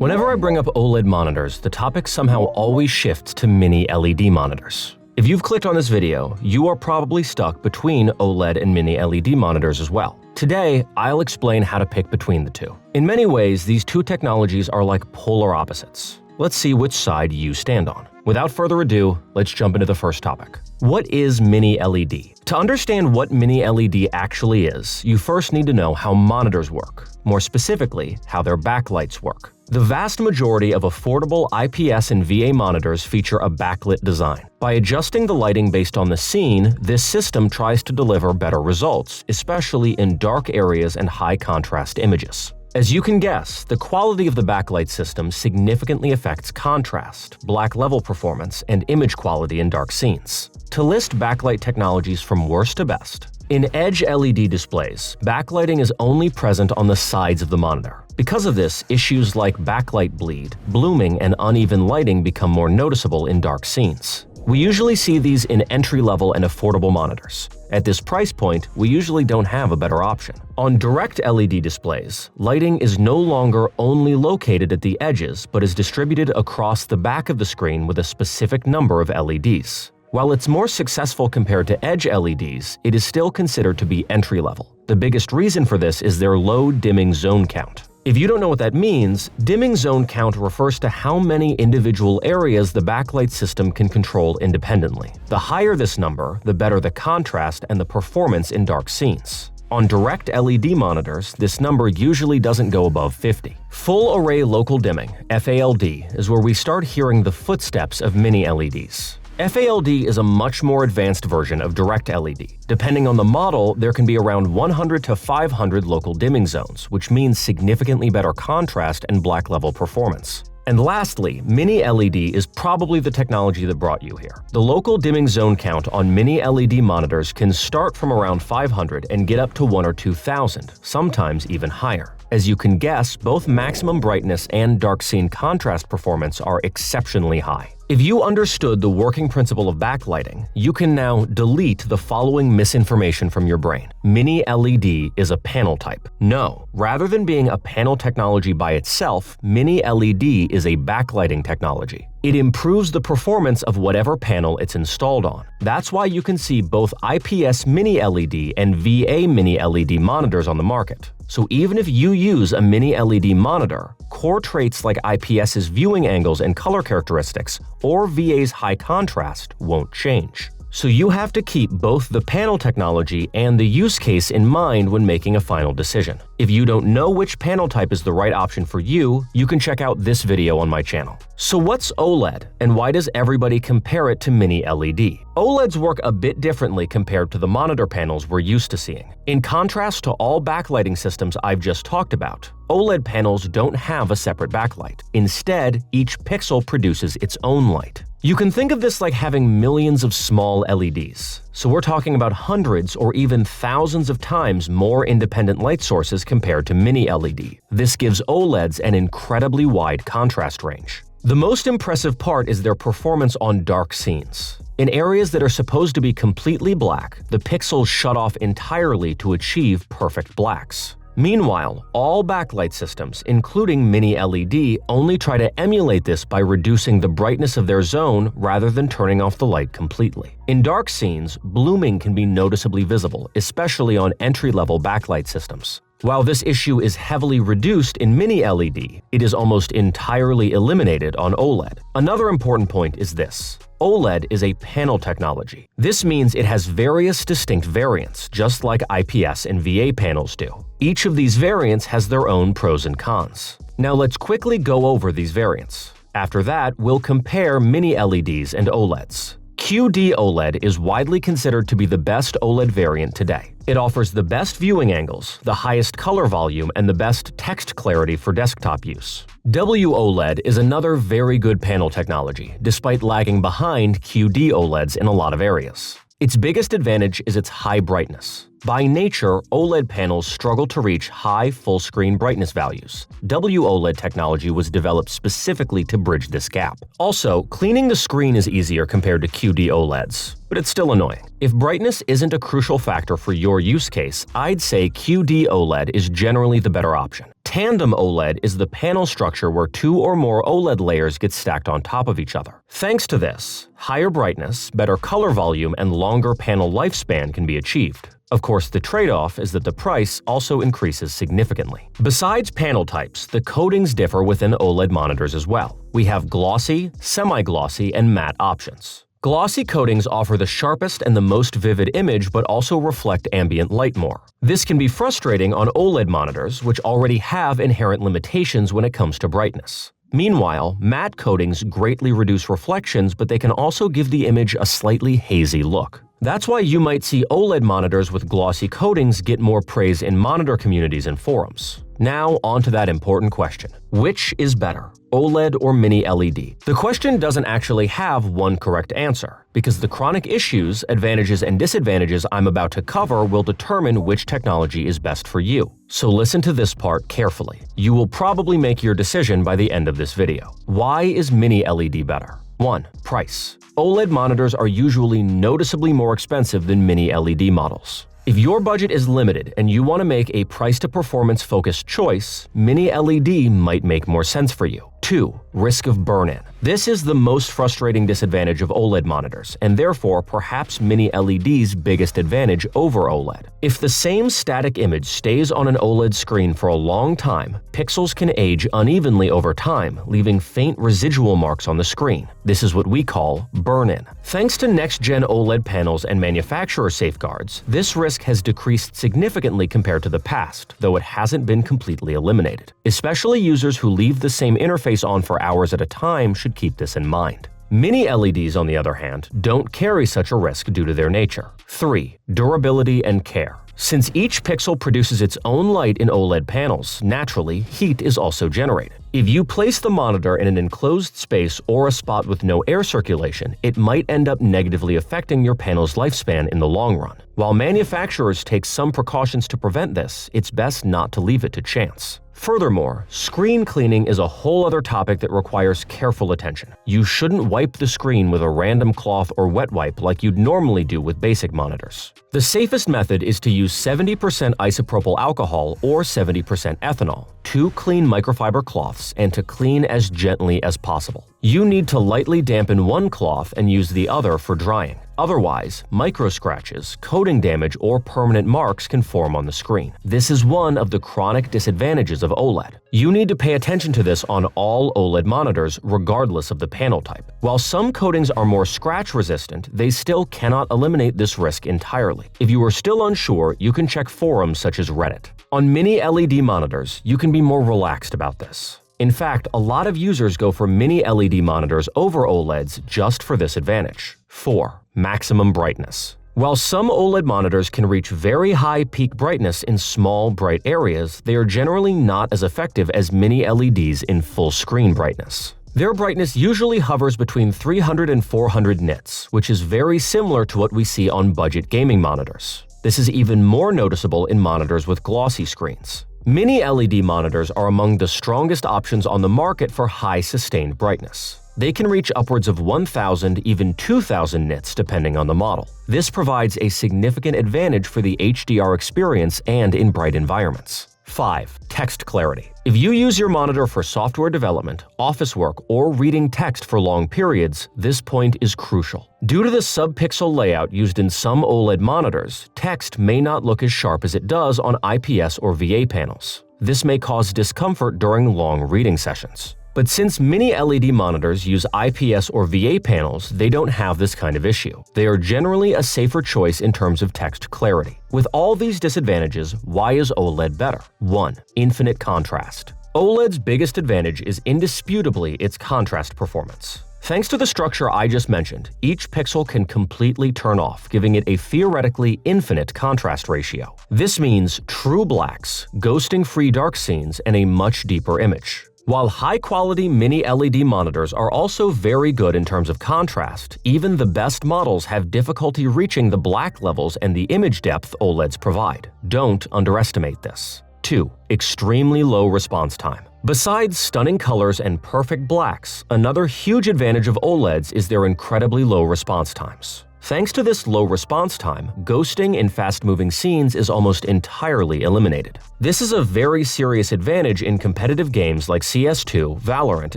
Whenever I bring up OLED monitors, the topic somehow always shifts to mini LED monitors. If you've clicked on this video, you are probably stuck between OLED and mini LED monitors as well. Today, I'll explain how to pick between the two. In many ways, these two technologies are like polar opposites. Let's see which side you stand on. Without further ado, let's jump into the first topic. What is mini LED? To understand what mini LED actually is, you first need to know how monitors work, more specifically, how their backlights work. The vast majority of affordable IPS and VA monitors feature a backlit design. By adjusting the lighting based on the scene, this system tries to deliver better results, especially in dark areas and high-contrast images. As you can guess, the quality of the backlight system significantly affects contrast, black level performance, and image quality in dark scenes. To list backlight technologies from worst to best, in Edge LED displays, backlighting is only present on the sides of the monitor. Because of this, issues like backlight bleed, blooming, and uneven lighting become more noticeable in dark scenes. We usually see these in entry-level and affordable monitors. At this price point, we usually don't have a better option. On direct LED displays, lighting is no longer only located at the edges but is distributed across the back of the screen with a specific number of LEDs. While it's more successful compared to Edge LEDs, it is still considered to be entry-level. The biggest reason for this is their low dimming zone count. If you don't know what that means, dimming zone count refers to how many individual areas the backlight system can control independently. The higher this number, the better the contrast and the performance in dark scenes. On direct LED monitors, this number usually doesn't go above 50. Full Array Local Dimming, FALD, is where we start hearing the footsteps of mini LEDs. FALD is a much more advanced version of direct LED. Depending on the model, there can be around 100 to 500 local dimming zones, which means significantly better contrast and black level performance. And lastly, mini LED is probably the technology that brought you here. The local dimming zone count on mini LED monitors can start from around 500 and get up to 1,000 or 2,000, sometimes even higher. As you can guess, both maximum brightness and dark scene contrast performance are exceptionally high. If you understood the working principle of backlighting, you can now delete the following misinformation from your brain. Mini LED is a panel type. No, rather than being a panel technology by itself, mini LED is a backlighting technology. It improves the performance of whatever panel it's installed on. That's why you can see both IPS mini LED and VA mini LED monitors on the market. So even if you use a mini LED monitor, core traits like IPS's viewing angles and color characteristics or VA's high contrast won't change. So you have to keep both the panel technology and the use case in mind when making a final decision. If you don't know which panel type is the right option for you, you can check out this video on my channel. So what's OLED, and why does everybody compare it to mini LED? OLEDs work a bit differently compared to the monitor panels we're used to seeing. In contrast to all backlighting systems I've just talked about, OLED panels don't have a separate backlight. Instead, each pixel produces its own light. You can think of this like having millions of small LEDs. So we're talking about hundreds or even thousands of times more independent light sources compared to mini LED. This gives OLEDs an incredibly wide contrast range. The most impressive part is their performance on dark scenes. In areas that are supposed to be completely black, the pixels shut off entirely to achieve perfect blacks. Meanwhile, all backlight systems, including mini LED, only try to emulate this by reducing the brightness of their zone rather than turning off the light completely. In dark scenes, blooming can be noticeably visible, especially on entry-level backlight systems. While this issue is heavily reduced in mini LED, it is almost entirely eliminated on OLED. Another important point is this. OLED is a panel technology. This means it has various distinct variants, just like IPS and VA panels do. Each of these variants has their own pros and cons. Now let's quickly go over these variants. After that, we'll compare mini LEDs and OLEDs. qd-oled is widely considered to be the best OLED variant today. It offers the best viewing angles, the highest color volume, and the best text clarity for desktop use. W-OLED is another very good panel technology, despite lagging behind qd-OLEDs in a lot of areas. Its biggest advantage is its high brightness. By nature, OLED panels struggle to reach high full-screen brightness values. qd-oled technology was developed specifically to bridge this gap. Also, cleaning the screen is easier compared to qd-oleds, but it's still annoying. If brightness isn't a crucial factor for your use case, I'd say qd-oled is generally the better option. Tandem OLED is the panel structure where two or more OLED layers get stacked on top of each other. Thanks to this, higher brightness, better color volume, and longer panel lifespan can be achieved. Of course, the trade-off is that the price also increases significantly. Besides panel types, the coatings differ within OLED monitors as well. We have glossy, semi-glossy, and matte options. Glossy coatings offer the sharpest and the most vivid image but also reflect ambient light more. This can be frustrating on OLED monitors, which already have inherent limitations when it comes to brightness. Meanwhile, matte coatings greatly reduce reflections, but they can also give the image a slightly hazy look. That's why you might see OLED monitors with glossy coatings get more praise in monitor communities and forums. Now, on to that important question. Which is better, OLED or Mini LED? The question doesn't actually have one correct answer, because the chronic issues, advantages, and disadvantages I'm about to cover will determine which technology is best for you. So listen to this part carefully. You will probably make your decision by the end of this video. Why is Mini LED better? 1. Price. OLED monitors are usually noticeably more expensive than Mini LED models. If your budget is limited and you want to make a price-to-performance focused choice, Mini LED might make more sense for you. 2. Risk of burn-in. This is the most frustrating disadvantage of OLED monitors, and therefore perhaps Mini LED's biggest advantage over OLED. If the same static image stays on an OLED screen for a long time, pixels can age unevenly over time, leaving faint residual marks on the screen. This is what we call burn-in. Thanks to next-gen OLED panels and manufacturer safeguards, this risk has decreased significantly compared to the past, though it hasn't been completely eliminated. Especially users who leave the same interface on for hours at a time should keep this in mind. Mini LEDs, on the other hand, don't carry such a risk due to their nature. 3. Durability and care. Since each pixel produces its own light in OLED panels, naturally, heat is also generated. If you place the monitor in an enclosed space or a spot with no air circulation, it might end up negatively affecting your panel's lifespan in the long run. While manufacturers take some precautions to prevent this, it's best not to leave it to chance. Furthermore, screen cleaning is a whole other topic that requires careful attention. You shouldn't wipe the screen with a random cloth or wet wipe like you'd normally do with basic monitors. The safest method is to use 70% isopropyl alcohol or 70% ethanol, 2 clean microfiber cloths, and to clean as gently as possible. You need to lightly dampen one cloth and use the other for drying. Otherwise, micro-scratches, coating damage, or permanent marks can form on the screen. This is one of the chronic disadvantages of OLED. You need to pay attention to this on all OLED monitors, regardless of the panel type. While some coatings are more scratch-resistant, they still cannot eliminate this risk entirely. If you are still unsure, you can check forums such as Reddit. On Mini LED monitors, you can be more relaxed about this. In fact, a lot of users go for Mini LED monitors over OLEDs just for this advantage. 4. Maximum brightness. While some OLED monitors can reach very high peak brightness in small, bright areas, they are generally not as effective as Mini LEDs in full screen brightness. Their brightness usually hovers between 300 and 400 nits, which is very similar to what we see on budget gaming monitors. This is even more noticeable in monitors with glossy screens. Mini LED monitors are among the strongest options on the market for high sustained brightness. They can reach upwards of 1,000, even 2,000 nits depending on the model. This provides a significant advantage for the HDR experience and in bright environments. 5. Text clarity. If you use your monitor for software development, office work, or reading text for long periods, this point is crucial. Due to the sub-pixel layout used in some OLED monitors, text may not look as sharp as it does on IPS or VA panels. This may cause discomfort during long reading sessions. But since Mini LED monitors use IPS or VA panels, they don't have this kind of issue. They are generally a safer choice in terms of text clarity. With all these disadvantages, why is OLED better? 1. Infinite contrast. OLED's biggest advantage is indisputably its contrast performance. Thanks to the structure I just mentioned, each pixel can completely turn off, giving it a theoretically infinite contrast ratio. This means true blacks, ghosting-free dark scenes, and a much deeper image. While high-quality mini LED monitors are also very good in terms of contrast, even the best models have difficulty reaching the black levels and the image depth OLEDs provide. Don't underestimate this. 2. Extremely low response time. Besides stunning colors and perfect blacks, another huge advantage of OLEDs is their incredibly low response times. Thanks to this low response time, ghosting in fast-moving scenes is almost entirely eliminated. This is a very serious advantage in competitive games like CS2, Valorant,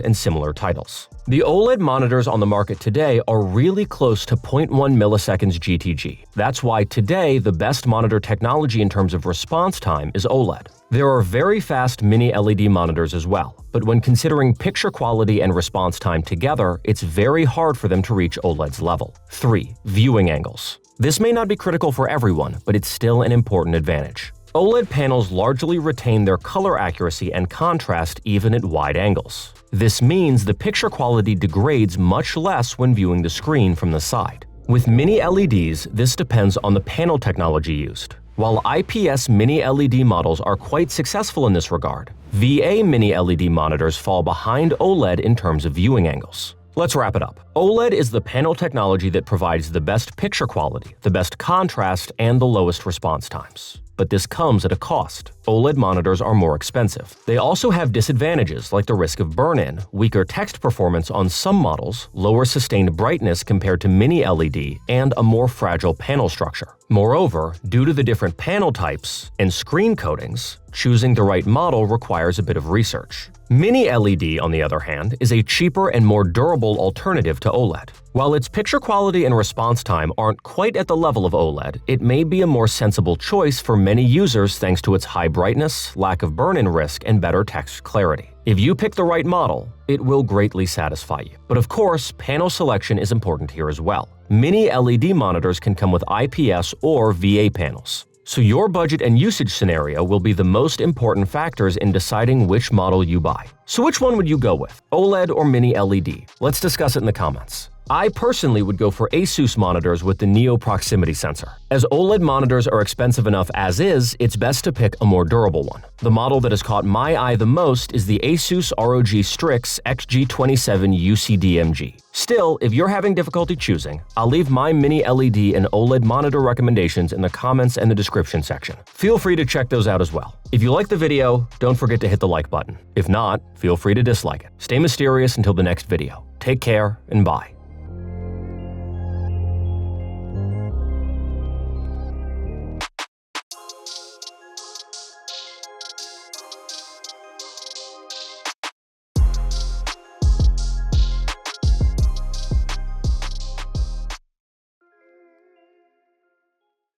and similar titles. The OLED monitors on the market today are really close to 0.1 milliseconds GTG. That's why today the best monitor technology in terms of response time is OLED. There are very fast mini LED monitors as well, but when considering picture quality and response time together, it's very hard for them to reach OLED's level. 3. Viewing angles. This may not be critical for everyone, but it's still an important advantage. OLED panels largely retain their color accuracy and contrast even at wide angles. This means the picture quality degrades much less when viewing the screen from the side. With mini LEDs, this depends on the panel technology used. While IPS mini LED models are quite successful in this regard, VA mini LED monitors fall behind OLED in terms of viewing angles. Let's wrap it up. OLED is the panel technology that provides the best picture quality, the best contrast, and the lowest response times. But this comes at a cost. OLED monitors are more expensive. They also have disadvantages like the risk of burn-in, weaker text performance on some models, lower sustained brightness compared to mini LED, and a more fragile panel structure. Moreover, due to the different panel types and screen coatings, choosing the right model requires a bit of research. Mini LED, on the other hand, is a cheaper and more durable alternative to OLED. While its picture quality and response time aren't quite at the level of OLED, it may be a more sensible choice for many users thanks to its high brightness, lack of burn-in risk, and better text clarity. If you pick the right model, it will greatly satisfy you. But of course, panel selection is important here as well. Mini LED monitors can come with IPS or VA panels. So your budget and usage scenario will be the most important factors in deciding which model you buy. So which one would you go with, OLED or mini LED? Let's discuss it in the comments. I personally would go for ASUS monitors with the Neo proximity sensor. As OLED monitors are expensive enough as is, it's best to pick a more durable one. The model that has caught my eye the most is the ASUS ROG Strix XG27 UCDMG. Still, if you're having difficulty choosing, I'll leave my mini LED and OLED monitor recommendations in the comments and the description section. Feel free to check those out as well. If you liked the video, don't forget to hit the like button. If not, feel free to dislike it. Stay mysterious until the next video. Take care and bye.